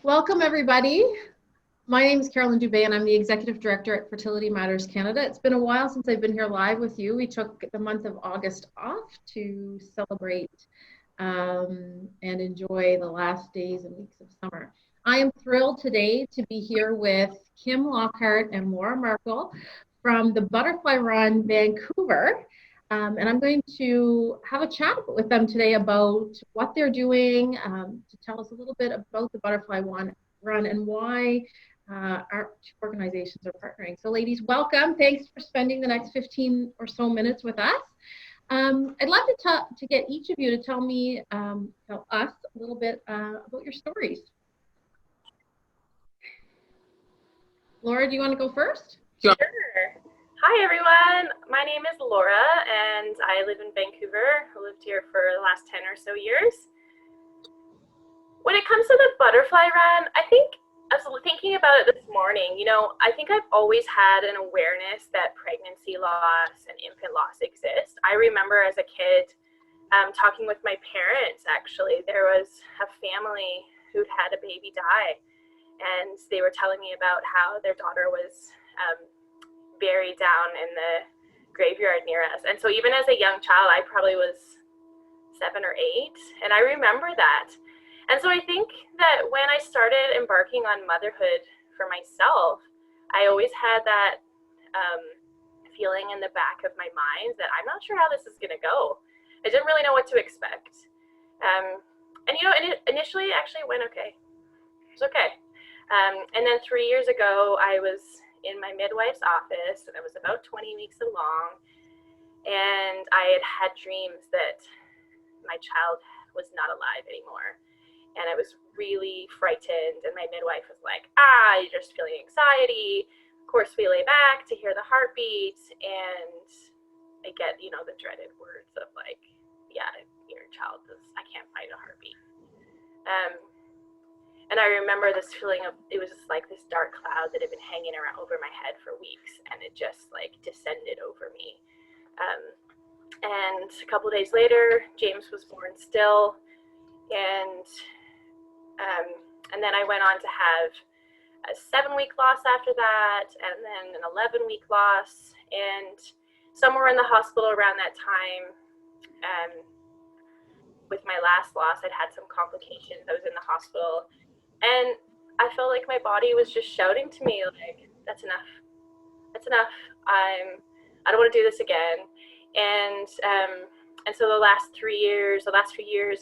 Welcome, everybody. My name is Carolyn Dubé, and I'm the Executive Director at Fertility Matters Canada. It's been a while since I've been here live with you. We took the month of August off to celebrate and enjoy the last days and weeks of summer. I am thrilled today to be here with Kim Lockhart and Laura Merkel from the Butterfly Run Vancouver. And I'm going to have a chat with them today about what they're doing, to tell us a little bit about the Butterfly Run and why our two organizations are partnering. So ladies, welcome. Thanks for spending the next 15 or so minutes with us. I'd love to get each of you to tell us a little bit about your stories. Laura, do you want to go first? Sure. Hi, everyone. My name is Laura, and I live in Vancouver. I lived here for the last 10 or so years. When it comes to the Butterfly Run, I think I was thinking about it this morning. I think I've always had an awareness that pregnancy loss and infant loss exist. I remember as a kid talking with my parents, actually. There was a family who'd had a baby die, and they were telling me about how their daughter was buried down in the graveyard near us. And so even as a young child, I probably was 7 or 8, and I remember that. And so I think that when I started embarking on motherhood for myself, I always had that feeling in the back of my mind that I'm not sure how this is going to go. I didn't really know what to expect. Initially it actually went okay. It was okay. And then 3 years ago, I was in my midwife's office, and I was about 20 weeks along, and I had dreams that my child was not alive anymore. And I was really frightened, and my midwife was like, you're just feeling anxiety. Of course, we lay back to hear the heartbeat, and I get, the dreaded words of like, yeah, your child I can't find a heartbeat. And I remember this feeling of, it was just like this dark cloud that had been hanging around over my head for weeks, and it just like descended over me. And a couple of days later, James was born still, and then I went on to have a 7-week loss after that, and then an 11-week loss. And somewhere in the hospital around that time, with my last loss, I'd had some complications. I was in the hospital, and I felt like my body was just shouting to me, like, that's enough. That's enough. I don't want to do this again. And so the last few years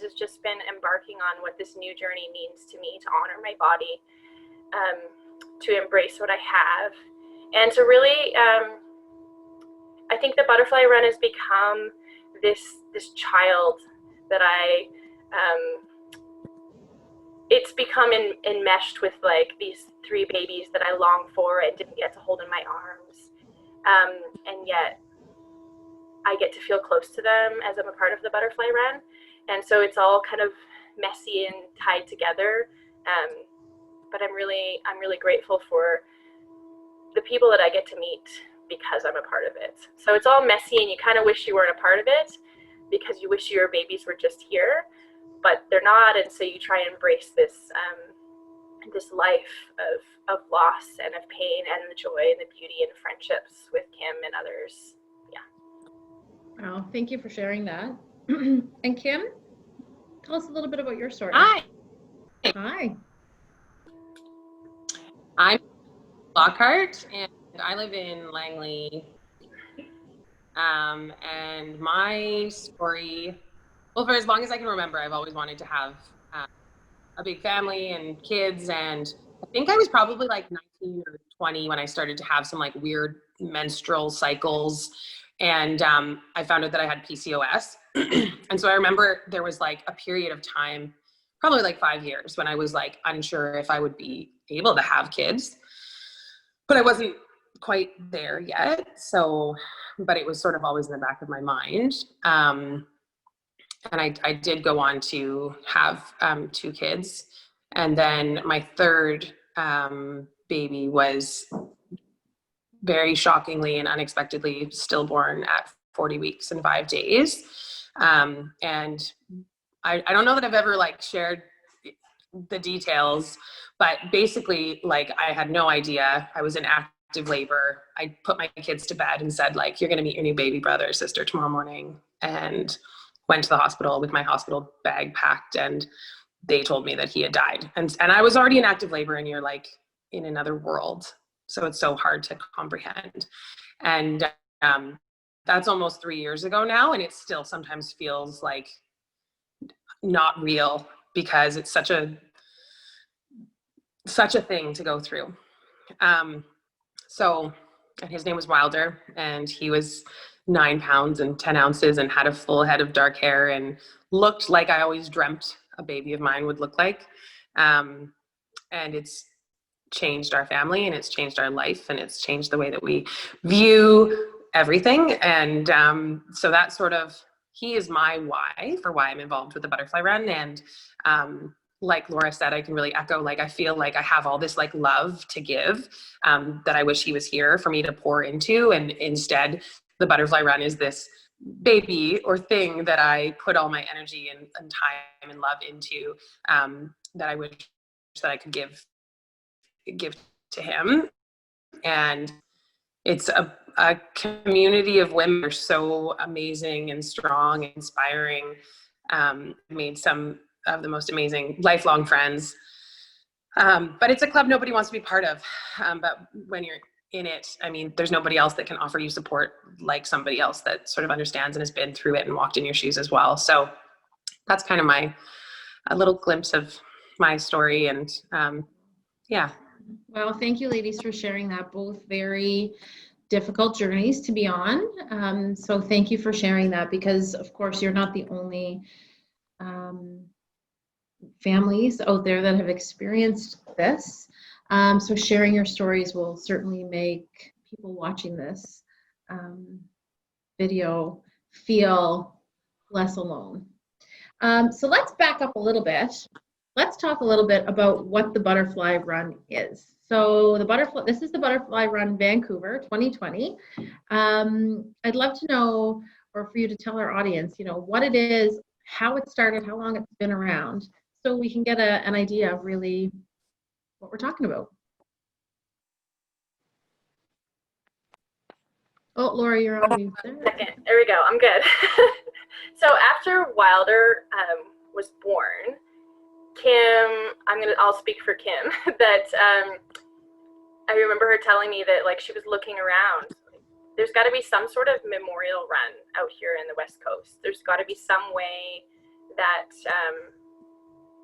has just been embarking on what this new journey means to me, to honor my body, to embrace what I have, and to really, I think the Butterfly Run has become this child that it's become enmeshed with like these 3 babies that I long for and didn't get to hold in my arms, and yet I get to feel close to them as I'm a part of the Butterfly Run. And so it's all kind of messy and tied together. But I'm really grateful for the people that I get to meet because I'm a part of it. So it's all messy, and you kind of wish you weren't a part of it because you wish your babies were just here, but they're not. And so you try and embrace this life of loss and of pain and the joy and the beauty and friendships with Kim and others. Oh, thank you for sharing that. And Kim, tell us a little bit about your story. Hi. I'm Lockhart, and I live in Langley. And my story, well, for as long as I can remember, I've always wanted to have a big family and kids. And I think I was probably like 19 or 20 when I started to have some like weird menstrual cycles. And I found out that I had PCOS. And so I remember there was like a period of time, probably like 5 years, when I was like unsure if I would be able to have kids, but I wasn't quite there yet. So, but it was sort of always in the back of my mind. And I did go on to have 2 kids. And then my third baby was very shockingly and unexpectedly stillborn at 40 weeks and 5 days. And I don't know that I've ever like shared the details, But basically, like, I had no idea. I was in active labor. I put my kids to bed and said, like, you're going to meet your new baby brother or sister tomorrow morning, and went to the hospital with my hospital bag packed, and they told me that he had died. And I was already in active labor, and you're like in another world. So it's so hard to comprehend. And that's almost 3 years ago now. And it still sometimes feels like not real, because it's such a thing to go through. So, and his name was Wilder, and he was 9 pounds and 10 ounces and had a full head of dark hair and looked like I always dreamt a baby of mine would look like. And it's changed our family, and it's changed our life, and it's changed the way that we view everything. And so that sort of, he is my why for why I'm involved with the Butterfly Run. And like Laura said, I can really echo, like, I feel like I have all this like love to give that I wish he was here for me to pour into. And instead, the Butterfly Run is this baby or thing that I put all my energy and time and love into, that I wish that I could give to him. And it's a community of women who are so amazing and strong and inspiring. Made some of the most amazing lifelong friends. But it's a club nobody wants to be part of. But when you're in it, I mean, there's nobody else that can offer you support like somebody else that sort of understands and has been through it and walked in your shoes as well. So that's kind of a little glimpse of my story. And yeah. Well, thank you, ladies, for sharing that. Both very difficult journeys to be on. So thank you for sharing that, because of course you're not the only families out there that have experienced this. So sharing your stories will certainly make people watching this video feel less alone. So let's back up a little bit. Let's talk a little bit about what the Butterfly Run is. So this is the Butterfly Run Vancouver 2020. I'd love to know, or for you to tell our audience, what it is, how it started, how long it's been around, so we can get an idea of really what we're talking about. Oh, Laura, you're on mute there. Second. There we go. I'm good. So after Wilder was born, Kim, I'll speak for Kim, that I remember her telling me that, like, she was looking around. There's got to be some sort of memorial run out here in the West Coast. There's got to be some way that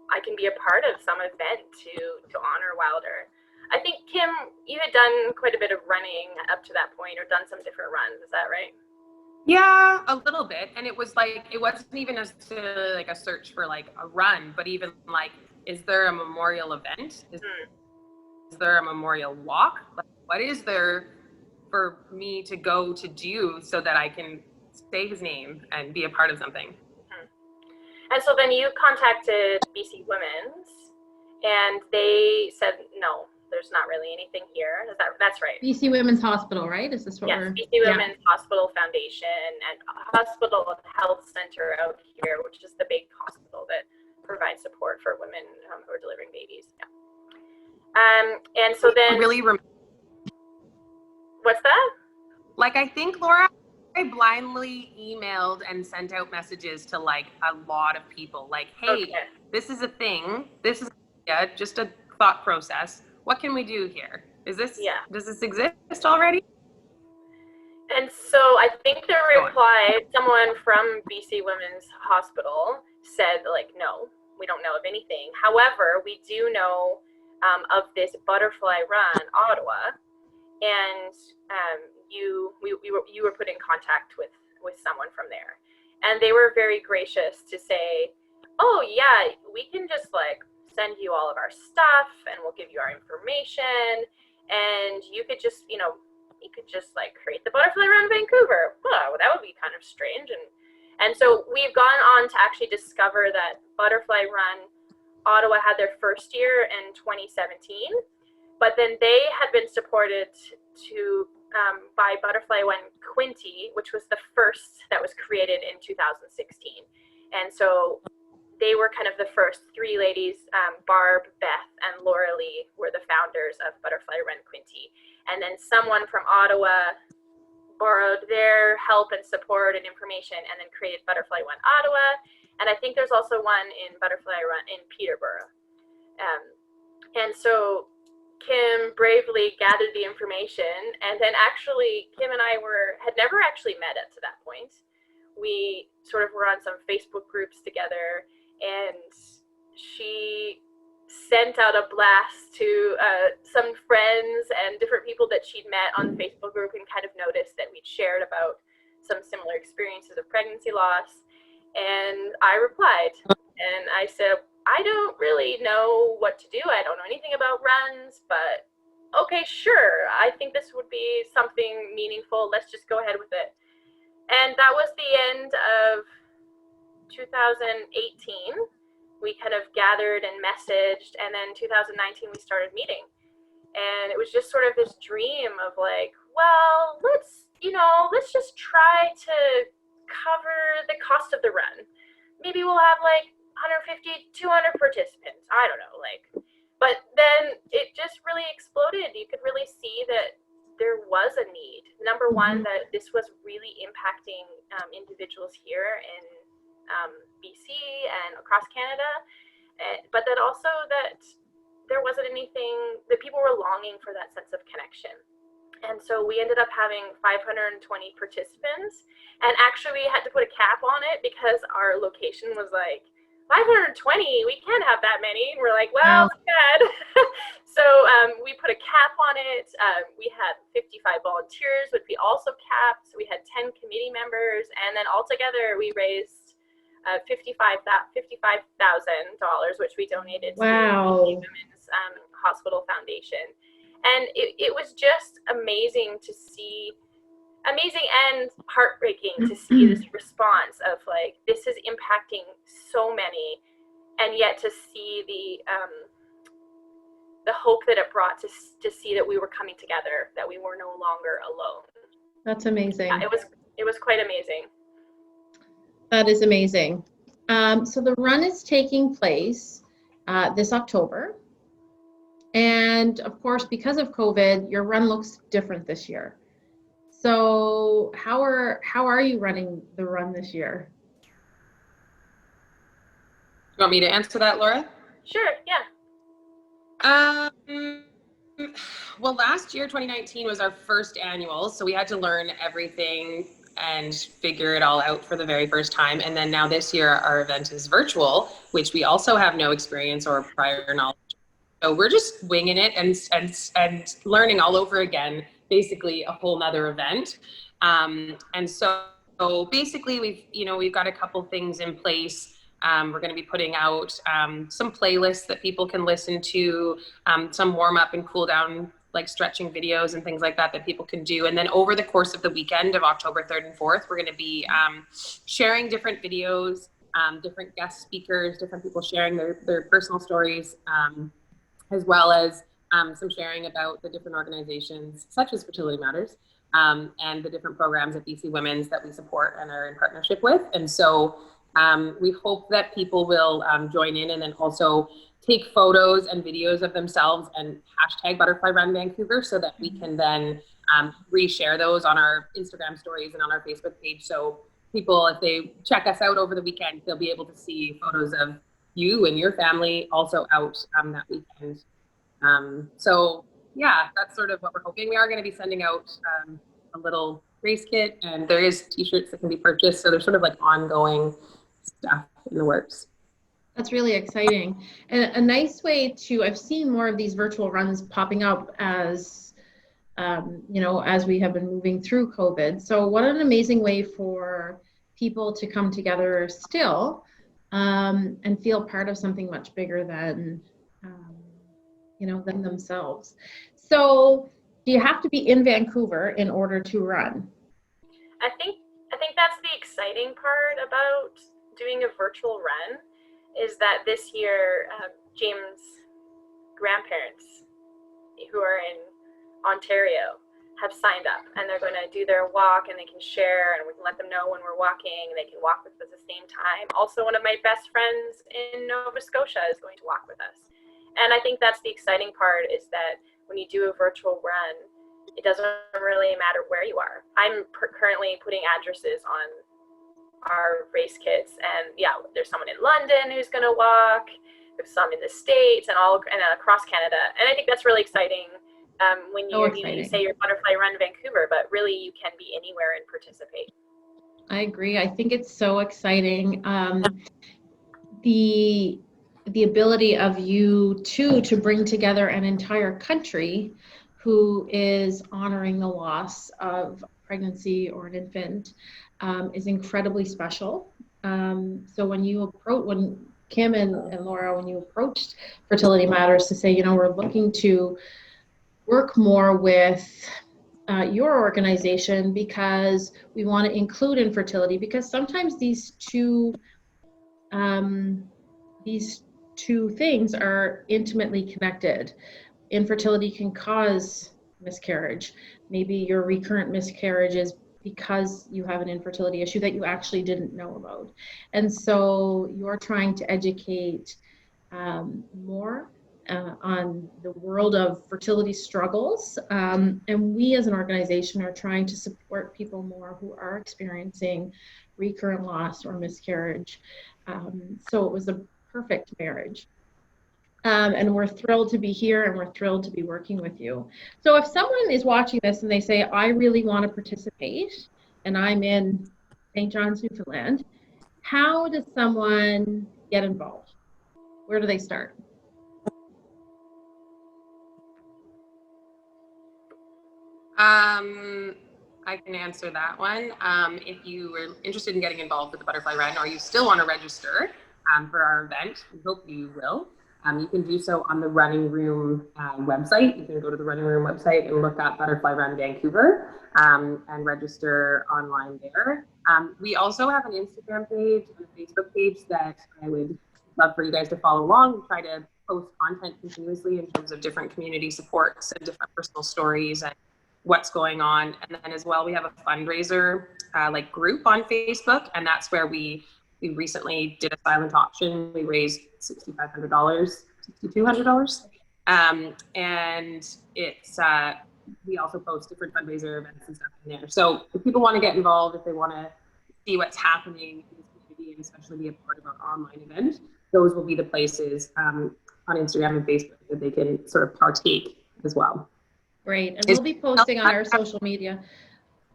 I can be a part of some event to honor Wilder. I think, Kim, you had done quite a bit of running up to that point, or done some different runs. Is that right? Yeah, a little bit. And it was like, it wasn't even necessarily like a search for like a run, but even like, is there a memorial event? Is there a memorial walk? Like, what is there for me to go to do so that I can say his name and be a part of something? And so then you contacted BC Women's, and they said, no, there's not really anything here. That's right? BC Women's Hospital, right? Is this what yes, BC Women's Hospital Foundation and Hospital Health Center out here, which is the big hospital that provides support for women who are delivering babies. Yeah. And so then, what's that? Like, I think, Laura, I blindly emailed and sent out messages to like a lot of people, like, hey, this is a thing. This is just a thought process. What can we do here? Does this exist already? And so I think the reply, someone from BC Women's Hospital said, like, no, we don't know of anything. However, we do know of this Butterfly Run, Ottawa, and you were put in contact with someone from there, and they were very gracious to say, oh yeah, we can just like send you all of our stuff, and we'll give you our information, and you could just like create the Butterfly Run Vancouver. Well, that would be kind of strange. And so we've gone on to actually discover that Butterfly Run Ottawa had their first year in 2017, but then they had been supported by Butterfly Run Quinte, which was the first that was created in 2016. And so they were kind of the first three ladies, Barb, Beth, and Laura Natalie were the founders of Butterfly Run Quinte. And then someone from Ottawa borrowed their help and support and information and then created Butterfly Run Ottawa. And I think there's also one in Butterfly Run in Peterborough. And so Kim bravely gathered the information, and then actually Kim and I had never actually met up to that point. We sort of were on some Facebook groups together, and she sent out a blast to some friends and different people that she'd met on the Facebook group, and kind of noticed that we'd shared about some similar experiences of pregnancy loss. And I replied, and I said, I don't really know what to do. I don't know anything about runs, but okay, sure. I think this would be something meaningful. Let's just go ahead with it. And that was the end of 2018. We kind of gathered and messaged, and then 2019 we started meeting. And it was just sort of this dream of like, well, let's just try to cover the cost of the run. Maybe we'll have like 150, 200 participants. I don't know, but then it just really exploded. You could really see that there was a need. Number one, that this was really impacting individuals here in BC and across Canada, but that also that there wasn't anything, that people were longing for that sense of connection. And so we ended up having 520 participants, and actually we had to put a cap on it because our location was like, 520, we can't have that many. And we're like, well, it's bad. So we put a cap on it. We had 55 volunteers, which we also capped. So we had 10 committee members, and then altogether we raised $55,000, which we donated to the Women's Hospital Foundation. And it was just amazing to see, amazing and heartbreaking to see this response of like, this is impacting so many, and yet to see the hope that it brought to see that we were coming together, that we were no longer alone. That's amazing. It was quite amazing. That is amazing. So the run is taking place this October. And of course, because of COVID, your run looks different this year. So how are you running the run this year? You want me to answer that, Laura? Sure, yeah. Well, last year, 2019, was our first annual, so we had to learn everything and figure it all out for the very first time. And then now this year, our event is virtual, which we also have no experience or prior knowledge. So we're just winging it and learning all over again, basically a whole nother event. And so basically we've got a couple things in place. We're going to be putting out some playlists that people can listen to, some warm up and cool down, like stretching videos and things like that people can do. And then over the course of the weekend of October 3rd and 4th, we're going to be sharing different videos, different guest speakers, different people sharing their personal stories, as well as some sharing about the different organizations such as Fertility Matters, and the different programs at BC Women's that we support and are in partnership with. And so we hope that people will join in, and then also take photos and videos of themselves and hashtag Butterfly Run Vancouver, so that we can then reshare those on our Instagram stories and on our Facebook page. So people, if they check us out over the weekend, they'll be able to see photos of you and your family also out that weekend. So yeah, that's sort of what we're hoping. We are going to be sending out a little race kit, and there is t-shirts that can be purchased. So there's sort of like ongoing stuff in the works. That's really exciting. And a nice way to, I've seen more of these virtual runs popping up as, as we have been moving through COVID. So what an amazing way for people to come together still, and feel part of something much bigger than, than themselves. So do you have to be in Vancouver in order to run? I think that's the exciting part about doing a virtual run, is that this year, James' grandparents, who are in Ontario, have signed up, and they're going to do their walk, and they can share, and we can let them know when we're walking. They can walk with us at the same time. Also, one of my best friends in Nova Scotia is going to walk with us. And I think that's the exciting part, is that when you do a virtual run, it doesn't really matter where you are. I'm currently putting addresses on our race kits, and yeah, there's someone in London who's going to walk, there's some in the States, and across Canada. And I think that's really exciting. When you say you're Butterfly Run Vancouver, but really you can be anywhere and participate. I agree. I think it's so exciting. The ability of you two to bring together an entire country who is honoring the loss of pregnancy or an infant is incredibly special. So when Kim and Laura, when you approached Fertility Matters to say, we're looking to work more with your organization because we want to include infertility, because sometimes these two things are intimately connected. Infertility can cause miscarriage. Maybe your recurrent miscarriage is because you have an infertility issue that you actually didn't know about. And so you're trying to educate more on the world of fertility struggles. And we as an organization are trying to support people more who are experiencing recurrent loss or miscarriage. So it was a perfect marriage. And we're thrilled to be here, and we're thrilled to be working with you. So if someone is watching this and they say, I really want to participate, and I'm in St. John's, Newfoundland, how does someone get involved? Where do they start? I can answer that one. If you were interested in getting involved with the Butterfly Run, or you still want to register for our event, we hope you will. You can do so on the Running Room website. You can go to the Running Room website and look up Butterfly Run Vancouver and register online there. We also have an Instagram page and a Facebook page that I would love for you guys to follow along. We try to post content continuously in terms of different community supports and different personal stories and what's going on. And then as well, we have a fundraiser group on Facebook, and that's where we recently did a silent auction. We raised $6,500, $6,200. And it's, we also post different fundraiser events and stuff in there. So if people want to get involved, if they want to see what's happening in this community and especially be a part of our online event, those will be the places on Instagram and Facebook that they can sort of partake as well. Great. And we'll be posting on our social media.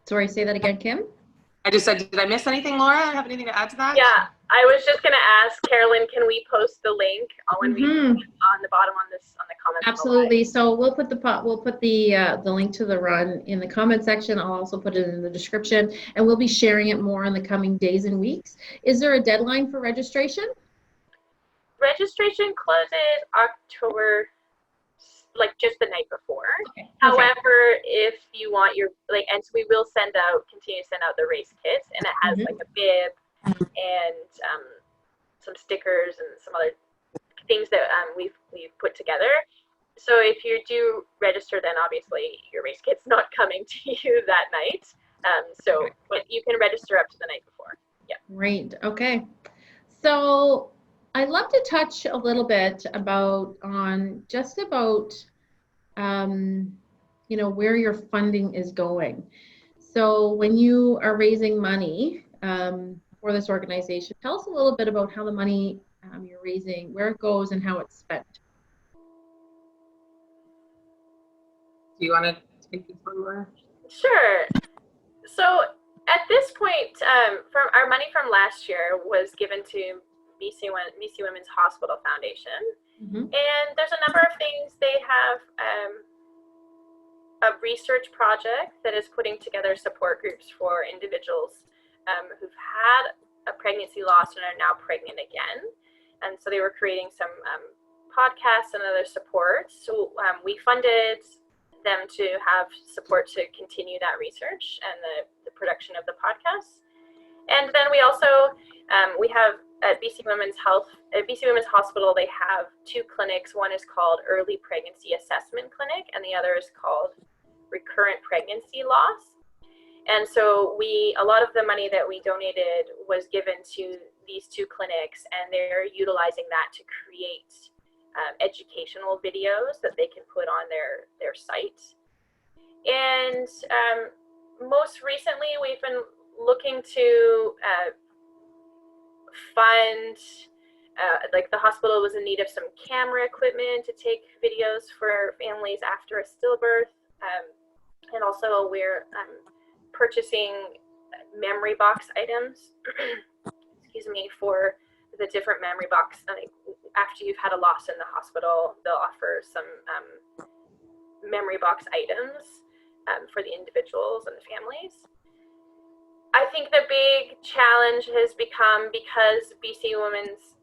Sorry, say that again, Kim? I just said, did I miss anything, Laura? Have anything to add to that? Yeah, I was just going to ask, Carolyn, can we post the link when we on the bottom on the comments? Absolutely. So we'll put the link to the run in the comment section. I'll also put it in the description, and we'll be sharing it more in the coming days and weeks. Is there a deadline for registration? Registration closes October, just the night before. Okay. However, if you want and so we will continue to send out the race kits, and it has a bib and some stickers and some other things that we've put together. So if you do register, then obviously your race kit's not coming to you that night. But you can register up to the night before. Yeah. Great. Okay. So I'd love to touch a little bit about where your funding is going. So when you are raising money for this organization, tell us a little bit about how the money you're raising, where it goes, and how it's spent. Do you want to take this one, Laura? Sure. So at this point, from our money from last year was given to BC Women's Hospital Foundation, and there's a number of things. They have a research project that is putting together support groups for individuals who've had a pregnancy loss and are now pregnant again. And so they were creating some podcasts and other supports. So we funded them to have support to continue that research and the production of the podcasts. And then we also, we have at BC Women's Hospital, they have two clinics. One is called Early Pregnancy Assessment Clinic, and the other is called Recurrent Pregnancy Loss. And so a lot of the money that we donated was given to these two clinics, and they're utilizing that to create educational videos that they can put on their site. And most recently, we've been looking to fund, like the hospital was in need of some camera equipment to take videos for families after a stillbirth. And also we're purchasing memory box items, excuse me, for the different memory box. After you've had a loss in the hospital, they'll offer some memory box items for the individuals and the families. I think the big challenge has become, because BC Women's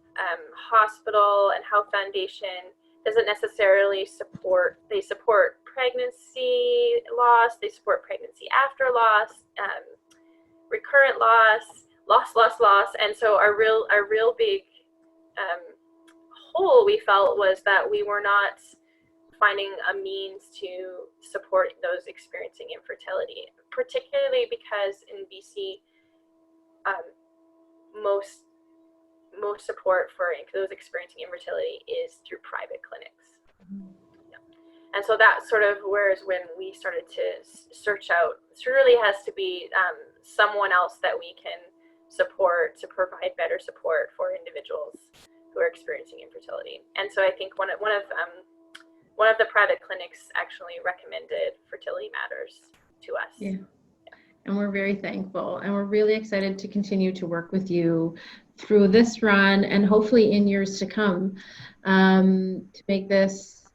Hospital and Health Foundation doesn't necessarily support pregnancy loss, they support pregnancy after loss, recurrent loss, and so our real big hole we felt was that we were not finding a means to support those experiencing infertility, particularly because in BC, most support for those experiencing infertility is through private clinics. Yeah. And so that sort of whereas when we started to search out, it really has to be someone else that we can support to provide better support for individuals who are experiencing infertility. And so I think one of the private clinics actually recommended Fertility Matters to us. Yeah. And we're very thankful, and we're really excited to continue to work with you through this run and hopefully in years to come, to make this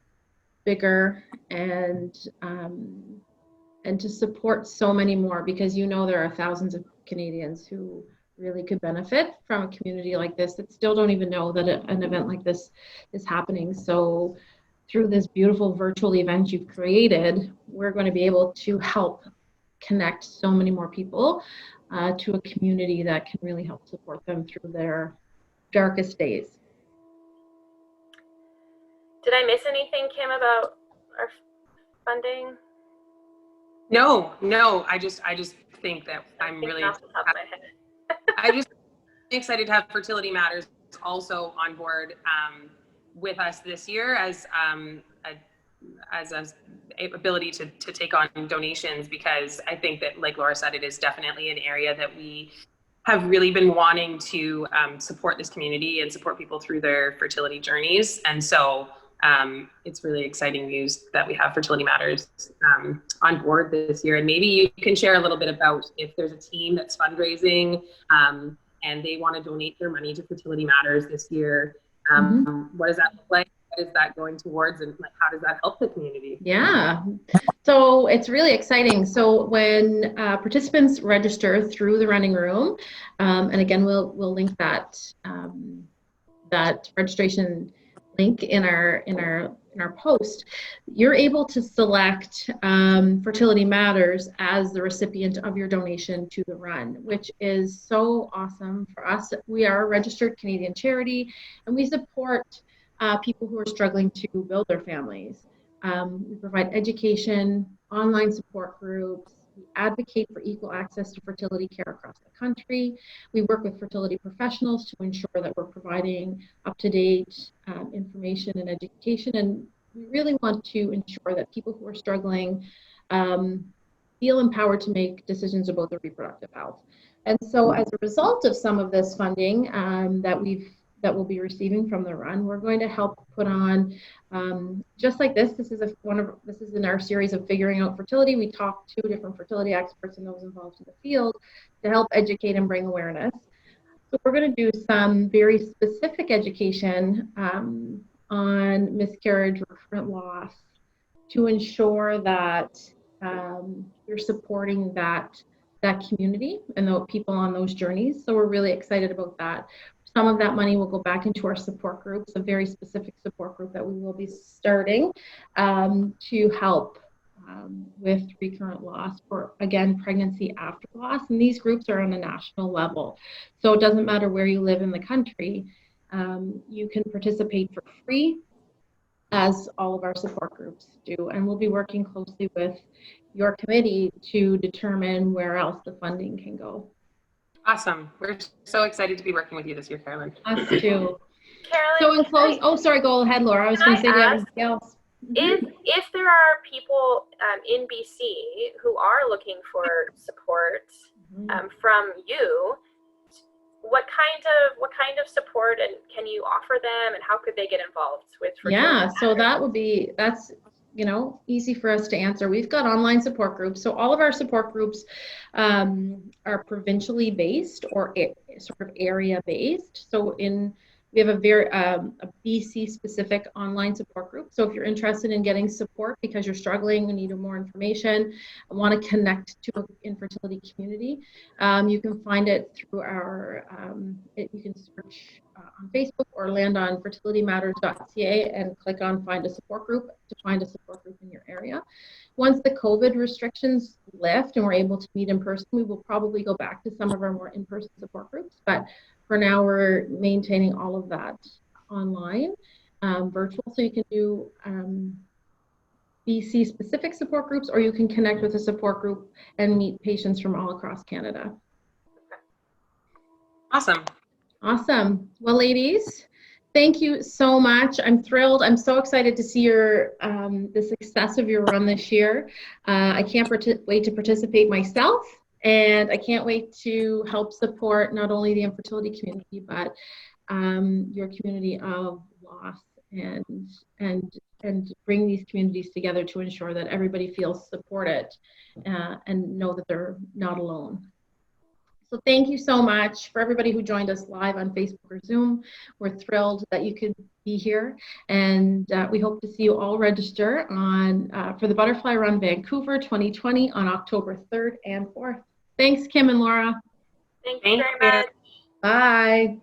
bigger and to support so many more, because there are thousands of Canadians who really could benefit from a community like this that still don't even know that an event like this is happening. So through this beautiful virtual event you've created, we're going to be able to help connect so many more people to a community that can really help support them through their darkest days. Did I miss anything, Kim, about our funding? No. I just think that I'm really off the top of my head. I just excited to have Fertility Matters also on board with us this year as an ability to take on donations, because I think that, like Laura said, it is definitely an area that we have really been wanting to support this community and support people through their fertility journeys. And so it's really exciting news that we have Fertility Matters on board this year. And maybe you can share a little bit about if there's a team that's fundraising and they want to donate their money to Fertility Matters this year. What does that look like? What is that going towards, and how does that help the community? Yeah, so it's really exciting. So when participants register through the running room, and again we'll link that registration link in our post, you're able to select Fertility Matters as the recipient of your donation to the run, which is so awesome for us. We are a registered Canadian charity, and we support people who are struggling to build their families. We provide education, online support groups. We advocate for equal access to fertility care across the country. We work with fertility professionals to ensure that we're providing up-to-date information and education. And we really want to ensure that people who are struggling feel empowered to make decisions about their reproductive health. And so as a result of some of this funding that we'll be receiving from the run, we're going to help put on, just like this. This is in our series of Figuring Out Fertility. We talk to different fertility experts and those involved in the field to help educate and bring awareness. So we're going to do some very specific education on miscarriage, recurrent loss, to ensure that you're supporting that community and the people on those journeys. So we're really excited about that. Some of that money will go back into our support groups, a very specific support group that we will be starting to help with recurrent loss, or again, pregnancy after loss. And these groups are on a national level. So it doesn't matter where you live in the country, you can participate for free, as all of our support groups do. And we'll be working closely with your committee to determine where else the funding can go. Awesome. We're so excited to be working with you this year, Carolyn. Us too. Carolyn, So in close, oh, sorry, go ahead, Laura. I was going to say, do you have anything else? if there are people in BC who are looking for support from you, what kind of support and can you offer them, and how could they get involved with Fertility Yeah, so Matters? that's easy for us to answer. We've got online support groups. So all of our support groups are provincially based or sort of area based. So we have a BC specific online support group. So if you're interested in getting support because you're struggling and need more information, want to connect to an infertility community, you can find it through you can search on Facebook or land on fertilitymatters.ca and click on find a support group to find a support group in your area. Once the COVID restrictions lift and we're able to meet in person, we will probably go back to some of our more in-person support groups. But for now, we're maintaining all of that online, virtual. So you can do BC specific support groups, or you can connect with a support group and meet patients from all across Canada. Awesome. Awesome. Well, ladies, thank you so much. I'm thrilled. I'm so excited to see the success of your run this year. I can't wait to participate myself, and I can't wait to help support not only the infertility community, but your community of loss and bring these communities together to ensure that everybody feels supported and know that they're not alone. So thank you so much for everybody who joined us live on Facebook or Zoom. We're thrilled that you could be here, and we hope to see you all register for the Butterfly Run Vancouver 2020 on October 3rd and 4th. Thanks, Kim and Laura. Thank you very much. Bye.